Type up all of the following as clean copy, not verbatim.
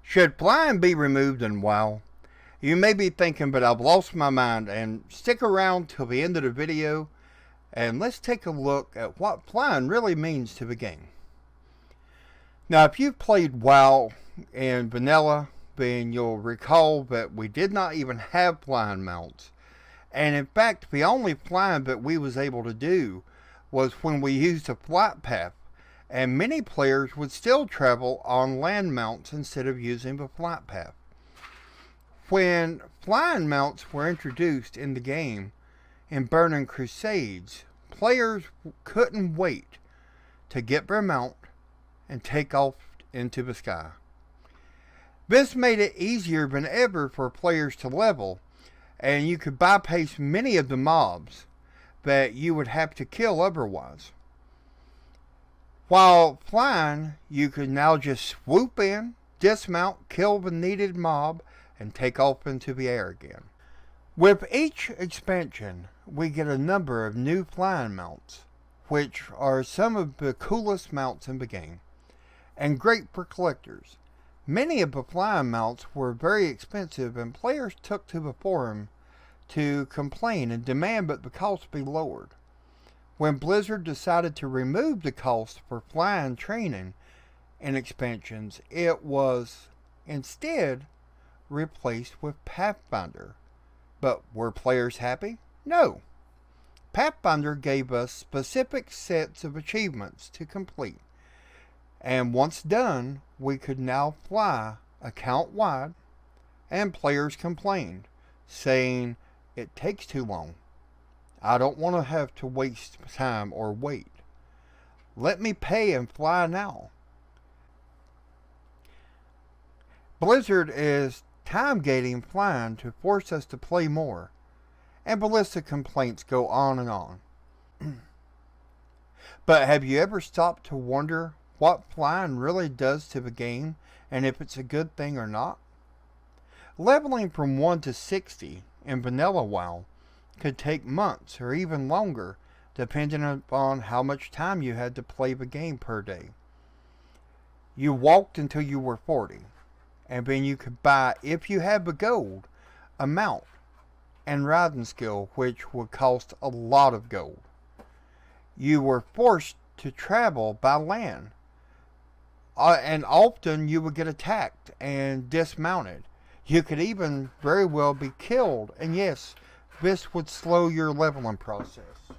Should flying be removed in WoW? You may be thinking, but I've lost my mind, and stick around till the end of the video and let's take a look at what flying really means to the game. Now, if you've played WoW in vanilla, then you'll recall that we did not even have flying mounts. And in fact, the only flying that we was able to do was when we used a flight path. And many players would still travel on land mounts instead of using the flight path. When flying mounts were introduced in the game in Burning Crusades, players couldn't wait to get their mount and take off into the sky. This made it easier than ever for players to level, and you could bypass many of the mobs that you would have to kill otherwise. While flying, you could now just swoop in, dismount, kill the needed mob, and take off into the air again. With each expansion, we get a number of new flying mounts, which are some of the coolest mounts in the game, and great for collectors. Many of the flying mounts were very expensive, and players took to the forum to complain and demand that the cost be lowered. When Blizzard decided to remove the cost for flying training in expansions, it was instead replaced with Pathfinder. But were players happy? No. Pathfinder gave us specific sets of achievements to complete. And once done, we could now fly account-wide, and players complained, saying it takes too long. I don't want to have to waste time or wait. Let me pay and fly now. Blizzard is time gating flying to force us to play more, and the list of complaints go on and on. But have you ever stopped to wonder what flying really does to the game and if it's a good thing or not? Leveling from 1 to 60 in vanilla WoW could take months or even longer, depending upon how much time you had to play the game per day. You walked until you were 40, and then you could buy, if you had the gold, a mount and riding skill, which would cost a lot of gold. You were forced to travel by land, and often you would get attacked and dismounted. You could even very well be killed, and yes, this would slow your leveling process.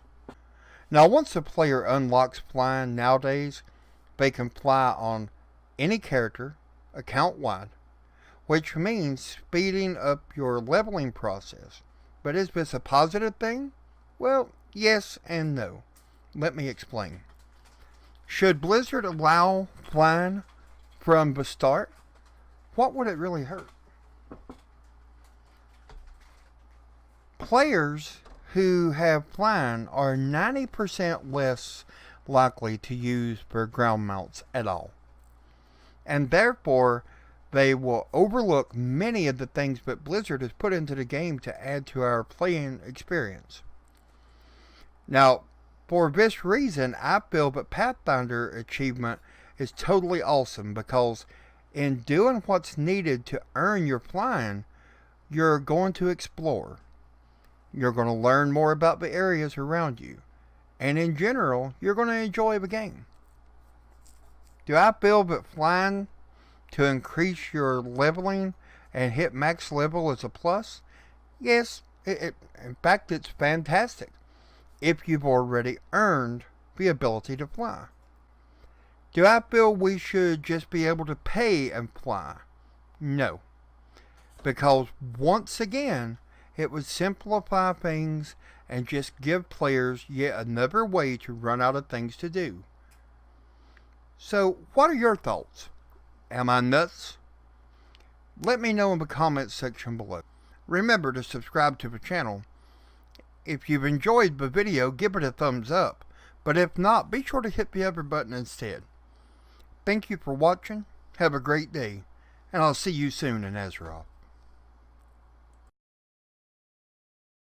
Now, once a player unlocks flying nowadays, they can fly on any character, account-wide, which means speeding up your leveling process. But is this a positive thing? Well, yes and no. Let me explain. Should Blizzard allow flying from the start? What would it really hurt? Players who have flying are 90% less likely to use their ground mounts at all. And therefore, they will overlook many of the things that Blizzard has put into the game to add to our playing experience. Now, for this reason, I feel that Pathfinder achievement is totally awesome, because in doing what's needed to earn your flying, you're going to explore. You're going to learn more about the areas around you. And in general, you're going to enjoy the game. Do I feel that flying to increase your leveling and hit max level is a plus? Yes, in fact, it's fantastic if you've already earned the ability to fly. Do I feel we should just be able to pay and fly? No. Because once again, it would simplify things and just give players yet another way to run out of things to do. So, what are your thoughts? Am I nuts? Let me know in the comments section below. Remember to subscribe to the channel. If you've enjoyed the video, give it a thumbs up. But if not, be sure to hit the other button instead. Thank you for watching. Have a great day. And I'll see you soon in Azeroth.